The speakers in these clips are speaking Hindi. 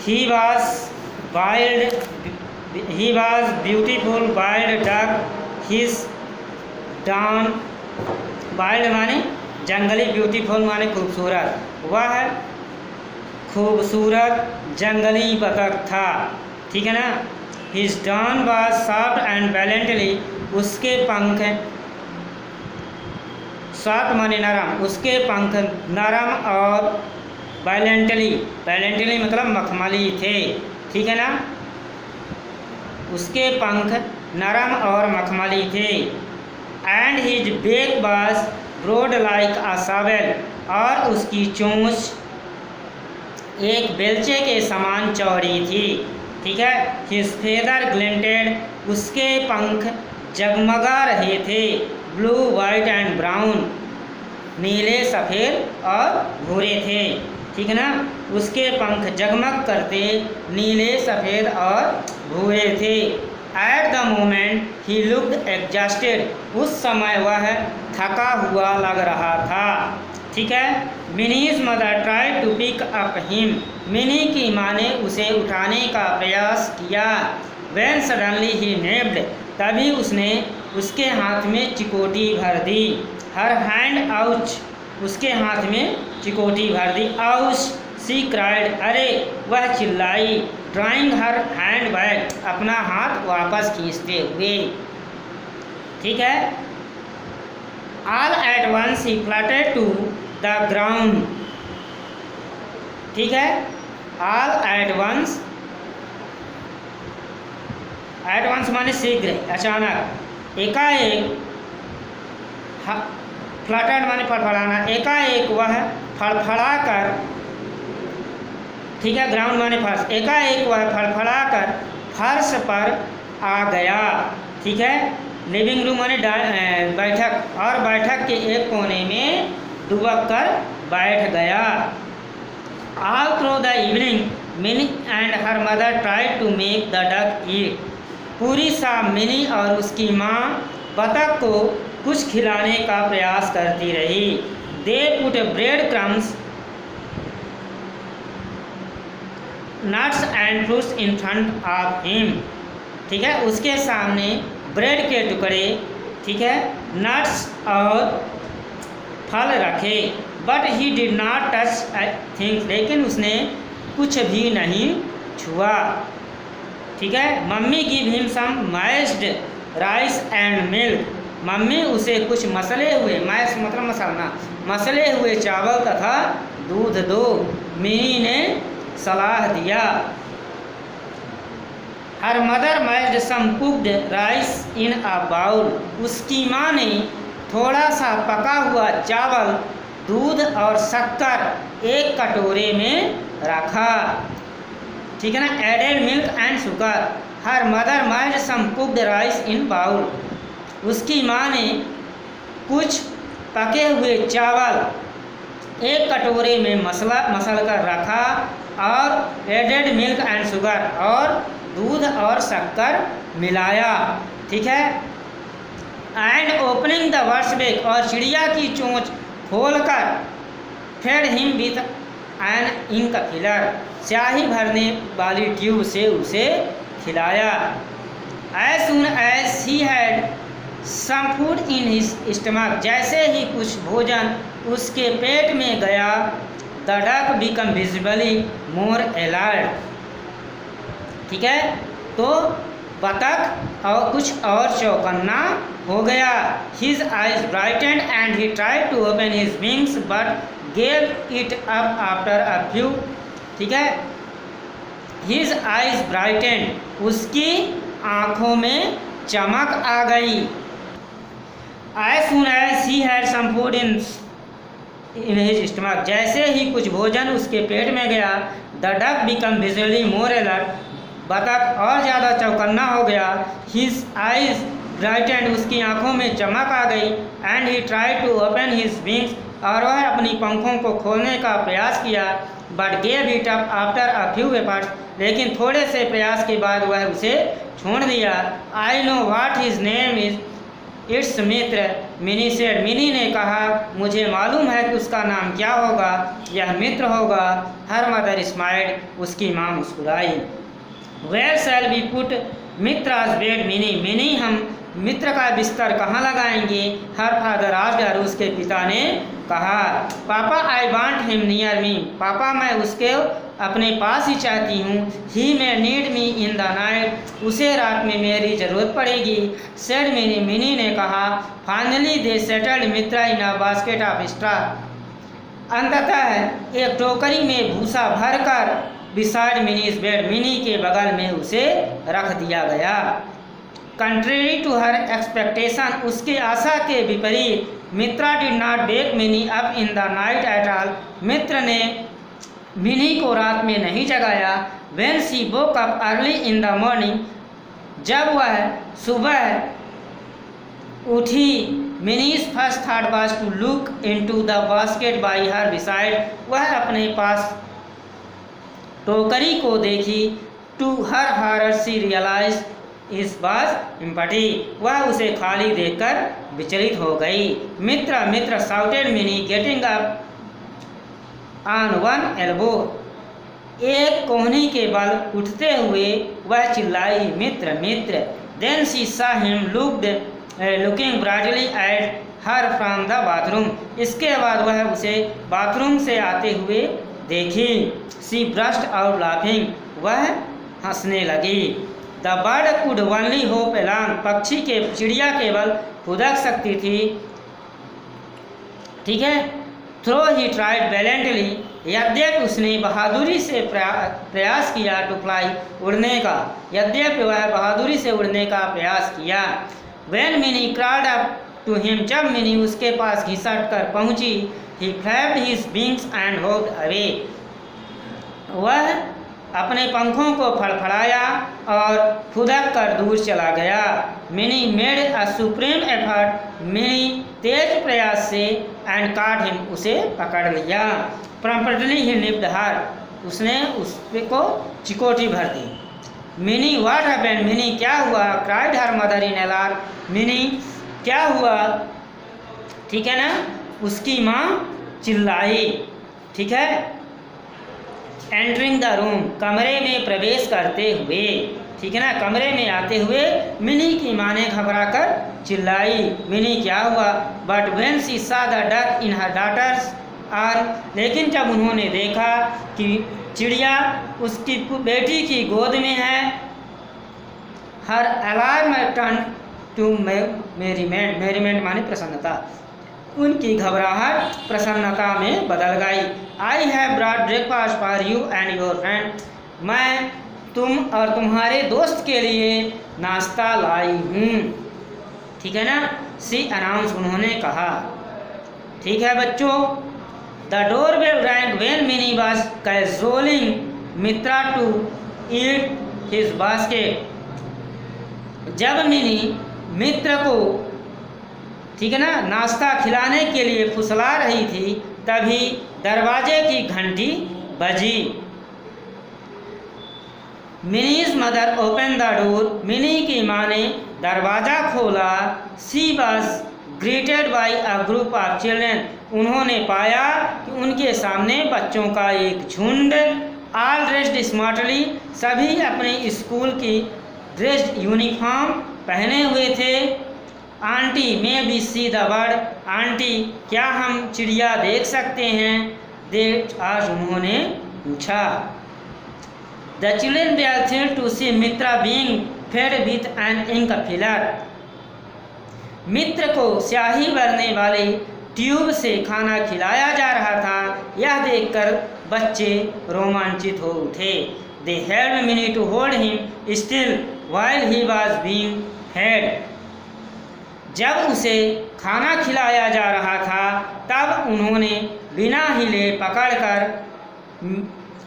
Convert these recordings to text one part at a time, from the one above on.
He was wild. He was beautiful wild duck. His dawn. Wild माने जंगली, ब्यूटीफुल माने खूबसूरत, वह खूबसूरत जंगली बतख था। ठीक है ना। His dawn was soft and valiantly. उसके पंख, सॉफ्ट माने नरम, उसके पंख नरम और वायलेंटली, वायलेंटली मतलब मखमली थे। ठीक है ना। उसके पंख नरम और मखमली थे। And his beak was broad like a shovel, और उसकी चोंच एक बेलचे के समान चौड़ी थी। ठीक है। हिज फेदर ग्लिंटेड, उसके पंख जगमगा रहे थे। ब्लू वाइट एंड ब्राउन, नीले सफ़ेद और भूरे थे। ठीक है ना। उसके पंख जगमग करते नीले सफ़ेद और भूरे थे। At the moment he looked exhausted, उस समय वह थका हुआ लग रहा था। ठीक है। Mini's mother try to pick up him, Mini की माँ ने उसे उठाने का प्रयास किया। व्हेन सडनली ही नेप्ड, तभी उसने उसके हाथ में चिकोटी भर दी। हर हैंड आउच, उसके हाथ में चिकोटी भर दी। आउच सी क्राइड, अरे वह चिल्लाई। ड्राइंग हर हैंड बैक, अपना हाथ वापस खींचते हुए। ठीक है। ऑल एट वंस ही फ्लटेड टू द ग्राउंड। ठीक है। All at once, at once माने शीघ्र, अचानक। एकाएक, फ्लटेड माने फड़फड़ाना, एकाएक वह फड़फड़ा कर, ठीक है, ग्राउंड माने फर्श, एकाएक वह फड़फड़ा कर फर्श पर आ गया। ठीक है। लिविंग रूम माने बैठक, और बैठक के एक कोने में दुबक कर बैठ गया। All through the evening Mini and her mother tried to make the duck eat, पूरी शाम मिनी और उसकी माँ बतख को कुछ खिलाने का प्रयास करती रही। They put bread crumbs, nuts and fruits in front of him. ठीक है। उसके सामने ब्रेड के टुकड़े, ठीक है, नट्स और फल रखे। But he did not touch things, लेकिन उसने कुछ भी नहीं छुआ। ठीक है। Mummy give him some mashed rice and milk, mummy उसे कुछ मसले हुए, मैश मतलब मसाला, मसले हुए चावल तथा दूध दो, मिनी ने सलाह दिया। Her mother mashed some cooked rice in a bowl, उसकी माँ ने थोड़ा सा पका हुआ चावल, दूध और शक्कर एक कटोरे में रखा। ठीक है ना। Added milk and sugar, her mother mashed some cooked rice in bowl, उसकी माँ ने कुछ पके हुए चावल एक कटोरे में मसल कर रखा, और एडेड मिल्क एंड शुगर, और दूध और शक्कर मिलाया। ठीक है। And opening the bird's beak, और चिड़िया की चोंच खोलकर fed him with an ink filler, स्याही भरने वाली ट्यूब से उसे खिलाया। As soon as he had some food in his stomach, जैसे ही कुछ भोजन उसके पेट में गया, the duck become visibly more alert. ठीक है। तो बतख और कुछ और चौकन्ना हो गया। His eyes brightened and he tried to open his wings but gave it up after a few. ठीक है। हिज आइज ब्राइटेंड, उसकी आँखों में चमक आ गई। As soon as he had some food in his stomach, जैसे ही कुछ भोजन उसके पेट में गया, the duck become visually more alert, बतख और ज़्यादा चौकन्ना हो गया। हिज आइज ब्राइटेंड, उसकी आंखों में चमक आ गई। And he try to open his wings, और वह अपनी पंखों को खोलने का प्रयास किया। But gave it up after a few efforts, लेकिन थोड़े से प्रयास के बाद वह उसे छोड़ दिया। I know what his name is, it's Mitra, mini said, mini ने कहा, मुझे मालूम है कि उसका नाम क्या होगा, यह मित्र होगा। हर मदर स्माइल्ड, उसकी माँ मुस्कुराई। Where shall be put Mitra's bed, Mini, Mini हम मित्र का बिस्तर कहाँ लगाएंगे? हर फादर आस्क्ड, उसके पिता ने कहा। Papa I want him near me, पापा मैं उसके अपने पास ही चाहती हूँ। He may need me in the night, उसे रात में मेरी ज़रूरत पड़ेगी। सेड मिनी, मिनी ने कहा। Finally they settled Mitra in a basket of straw, अंततः एक टोकरी में भूसा भरकर बिसाइड मिनीज बेड, मिनी के बगल में उसे रख दिया गया। कंट्रेरी टू हर एक्सपेक्टेशन, उसके आशा के विपरीत, Mitra did not wake Mini up in the night at all, Mitra ने मिनी को रात में नहीं जगाया। When she woke up early in the morning, जब वह सुबह उठी, Mini's first thought was to look into the basket by her beside, वह अपने पास टोकरी को देखी। To her horror she realize इस बात इम्पटी, वह उसे खाली देखकर विचलित हो गई। Mitra, Mitra shouted Mini getting up on one elbow, एक कोहनी के बल उठते हुए वह चिल्लाई, Mitra, Mitra. Then she saw him looking brightly at her from the bathroom, इसके बाद वह उसे बाथरूम से आते हुए देखी। शी ब्रस्ट आउट लाफिंग, वह हंसने लगी। The bird could only hope along, पक्षी के चिड़िया केवल फुदक सकती थी। ठीक है। थ्रो ही ट्राइड वैलेंटली, यद्यपि उसने बहादुरी से प्रयास किया। टू फ्लाई, उड़ने का, यद्यपि वह बहादुरी से उड़ने का प्रयास किया। When Mini crawled up to him, जब मिनी उसके पास घिसट कर पहुंची, he flapped his wings and hopped away, वह अपने पंखों को फड़फड़ाया और फुदक कर दूर चला गया। Mini made a supreme effort, Mini तेज प्रयास से, एंड काट हिम, उसे पकड़ लिया। प्रॉम्प्टली ही निप्ड हर, उसने उसको चिकोटी भर दी। मिनी व्हाट हैपेंड, मिनी क्या हुआ? Cried her mother in alarm, mini क्या हुआ? ठीक है ना, उसकी माँ चिल्लाई। ठीक है। एंटरिंग द रूम, कमरे में प्रवेश करते हुए, ठीक है ना, कमरे में आते हुए मिनी की माँ ने घबरा कर चिल्लाई, मिनी क्या हुआ? But when she saw the duck in her daughters are, लेकिन जब उन्होंने देखा कि चिड़िया उसकी बेटी की गोद में है, हर अलार्म टर्न टू मेरीमेंट, मेरीमेंट माने प्रसन्नता, उनकी घबराहट प्रसन्नता में बदल गई। I have brought breakfast for you and your friend, मैं तुम और तुम्हारे दोस्त के लिए नाश्ता लाई हूँ। ठीक है ना, सी अनाउंस, उन्होंने कहा। ठीक है बच्चों। The door bell rang when Mini was cajoling Mitra to eat his basket, जब मिनी मित्र को, ठीक है ना, नाश्ता खिलाने के लिए फुसला रही थी, तभी दरवाजे की घंटी बजी। Mini's mother open the door, Mini की माँ ने दरवाज़ा खोला। She was greeted by a group of children, उन्होंने पाया कि उनके सामने बच्चों का एक झुंड, ऑल ड्रेस्ड स्मार्टली, सभी अपने स्कूल की ड्रेस्ड यूनिफॉर्म पहने हुए थे। Aunty may be see the bird, aunty क्या हम चिड़िया देख सकते हैं? देख, आज उन्होंने पूछा। The children were thrilled to see Mitra being fed with an ink filler, Mitra को स्याही भरने वाले ट्यूब से खाना खिलाया जा रहा था, यह देखकर बच्चे रोमांचित हो उठे। दे helped mini to hold him still while he was being fade, जब उसे खाना खिलाया जा रहा था तब उन्होंने बिना हिले पकड़कर,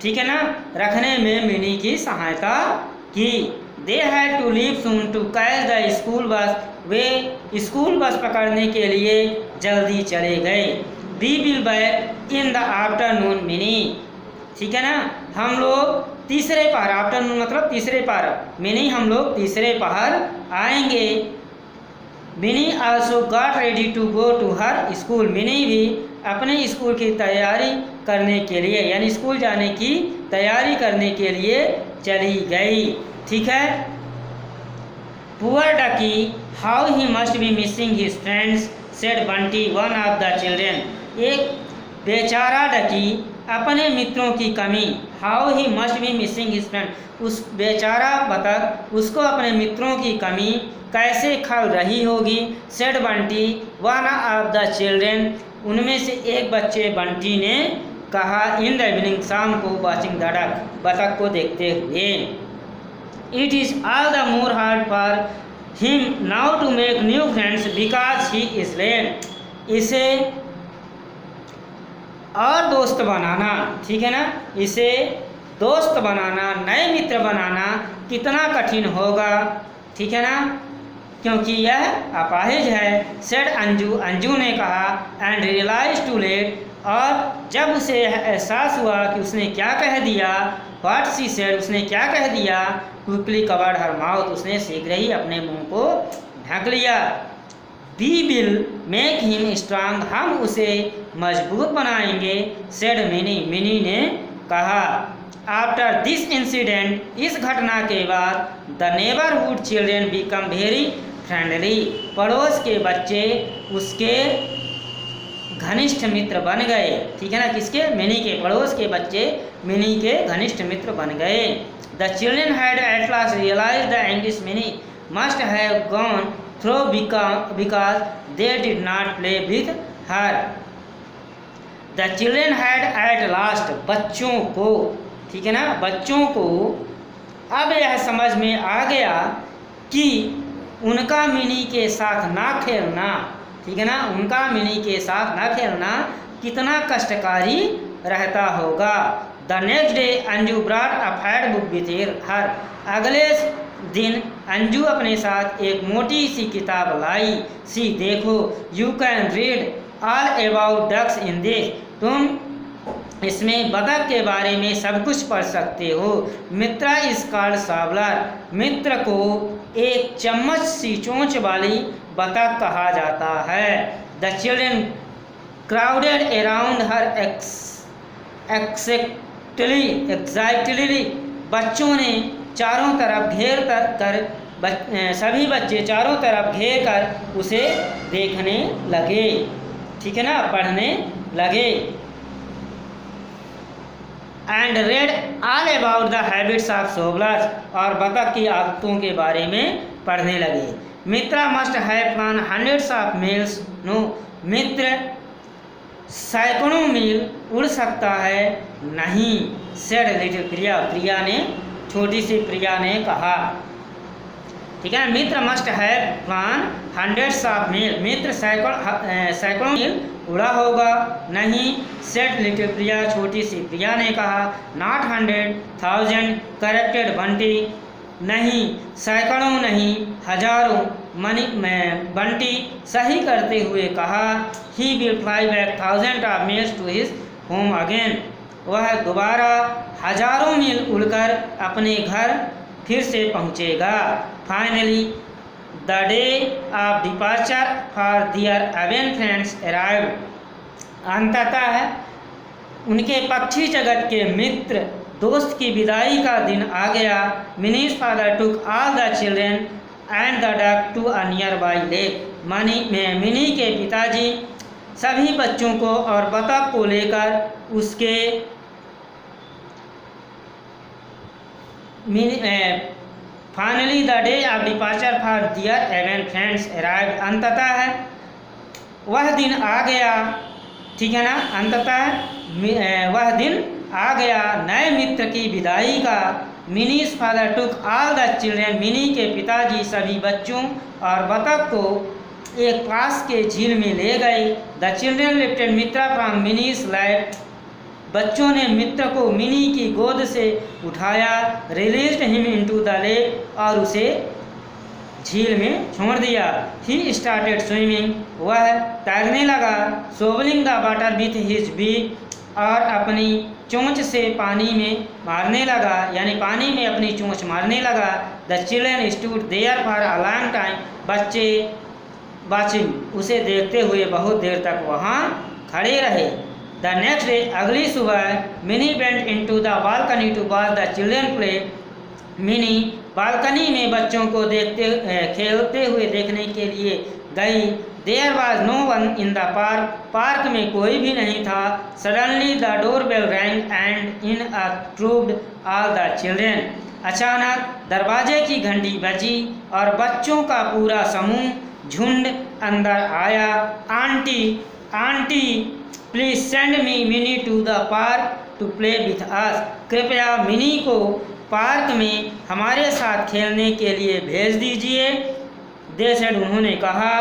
ठीक है ना, रखने में मिनी की सहायता की। They had to leave soon to catch the school bus, वे स्कूल बस पकड़ने के लिए जल्दी चले गए। We will back in the afternoon Mini, ठीक है ना, हम लोग तीसरे पहर, आफ्टरनून मतलब तीसरे पहर, मिनी हम लोग तीसरे पहर आएंगे। Mini also got ready to go to her school. Mini भी अपने स्कूल की तैयारी करने के लिए यानी स्कूल जाने की तैयारी करने के लिए चली गई। ठीक है। Poor ducky how he must be missing his friends said Bunty one of the children. एक बेचारा डकी अपने मित्रों की कमी, how he must be missing his friend, उस बेचारा बतख उसको अपने मित्रों की कमी कैसे खल रही होगी। Said Bunty one of the children, उनमें से एक बच्चे बंटी ने कहा, इन द इवनिंग, शाम को, वॉचिंग द डक, बतख को देखते हुए। It is all the more hard for him now to make new friends because he is late. इसे और दोस्त बनाना, ठीक है ना, इसे दोस्त बनाना, नए मित्र बनाना कितना कठिन होगा, ठीक है ना, क्योंकि यह अपाहिज है। सेड अंजू, अंजू ने कहा, एंड रियलाइज टू लेट, और जब उसे एहसास हुआ कि उसने क्या कह दिया, व्हाट सी सेड, उसने क्या कह दिया, क्विकली कवर्ड हर माउथ, उसने शीघ्र ही अपने मुंह को ढक लिया। We will make him strong, हम उसे मजबूत बनाएंगे। सेड मिनी, मिनी ने कहा। आफ्टर दिस इंसिडेंट, इस घटना के बाद, the neighbourhood children become very friendly, पड़ोस के बच्चे उसके घनिष्ठ मित्र बन गए। ठीक है ना, किसके, मिनी के, पड़ोस के बच्चे मिनी के घनिष्ठ मित्र बन गए। The children had at last realize the English Mini must have gone through because they did not play with her. The children had at last, बच्चों को, ठीक है ना, बच्चों को अब यह समझ में आ गया कि उनका मिनी के साथ ना खेलना, ठीक है ना, उनका मिनी के साथ ना खेलना कितना कष्टकारी रहता होगा। The next day Anju brought a fat book with her, अगले दिन अंजू अपने साथ एक मोटी सी किताब लाई। सी, देखो, you can read all about ducks in this, तुम इसमें बतख के बारे में सब कुछ पढ़ सकते हो। मित्रा इज कॉल्ड सावलर, मित्र को एक चम्मच सी चोंच वाली बतख कहा जाता है। The children crowded around her exactly, बच्चों ने चारों तरफ घेर कर सभी बच्चे चारों तरफ घेर कर उसे देखने लगे, ठीक है ना, पढ़ने लगे। And read all about the habits of dabblers, और बतख की आदतों के बारे में पढ़ने लगे। Mitra must have flown hundreds of miles, no, Mitra सैकड़ों मील उड़ सकता है नहीं। सेड लिटिल प्रिया, प्रिया ने, छोटी सी प्रिया ने कहा, ठीक है। Mitra must have flown hundreds of mile, Mitra सैकड़ों मील उड़ा होगा नहीं। सेड लिटिल प्रिया, छोटी सी प्रिया ने कहा। नॉट 100,000 करेक्टेड बंटी, नहीं, सैकड़ों नहीं, हजारों, बंटी सही करते हुए कहा। He will fly back 1,000 of miles to his home again, वह दोबारा हजारों मील उड़कर अपने घर फिर से पहुँचेगा। Finally the day of departure for their avian friends arrived, अंततः उनके पक्षी जगत के मित्र दोस्त की विदाई का दिन आ गया। Mini's father took all the children and the duck to a nearby lake, Mini के पिताजी सभी बच्चों को और बतख को लेकर उसके finally the day of departure for their avian friends arrived, अंततः वह दिन आ गया, ठीक है ना, अंततः वह दिन आ गया नए मित्र की विदाई का। Minis father took all the children, mini के पिताजी सभी बच्चों और बतख को एक पास के झील में ले गए। The children lifted Mitra from minis lap, बच्चों ने मित्र को मिनी की गोद से उठाया। Released him into the lake, और उसे झील में छोड़ दिया। ही स्टार्टेड स्विमिंग, वह तैरने लगा। Dabbling the water with his beak, और अपनी चोंच से पानी में मारने लगा, यानी पानी में अपनी चोंच मारने लगा। The children stood there for a long time, बच्चे वाचिंग, उसे देखते हुए बहुत देर तक वहाँ खड़े रहे। द नेक्स्ट डे, अगली सुबह, Mini went into the balcony to watch the children play. Mini balcony में बच्चों को खेलते हुए देखने के लिए गई। There was no one in the park, park में कोई भी नहीं था। Suddenly the door bell rang and in a trooped all the children, अचानक दरवाजे की घंटी बजी और बच्चों का पूरा समूह झुंड अंदर आया। Aunty aunty please send me Mini to the park to play with us, कृपया मिनी को पार्क में हमारे साथ खेलने के लिए भेज दीजिए। दे सेड, उन्होंने कहा,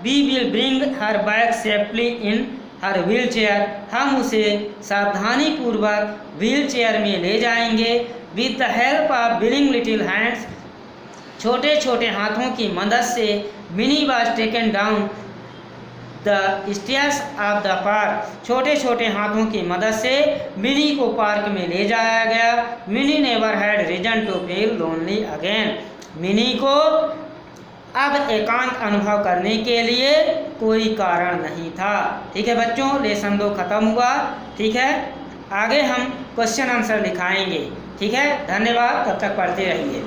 we will bring her back safely in her wheelchair, हम उसे सावधानी पूर्वक व्हील चेयर में ले जाएंगे। With the help of willing little hands, छोटे छोटे हाथों की मदद से Mini was taken down the stairs of the park, छोटे छोटे हाथों की मदद से मिनी को पार्क में ले जाया गया। Mini never had reason to feel lonely again, Mini को अब एकांत अनुभव करने के लिए कोई कारण नहीं था। ठीक है बच्चों, लेसन 2 खत्म हुआ। ठीक है, आगे हम क्वेश्चन आंसर लिखाएंगे। ठीक है, धन्यवाद, तब तक पढ़ते रहिए।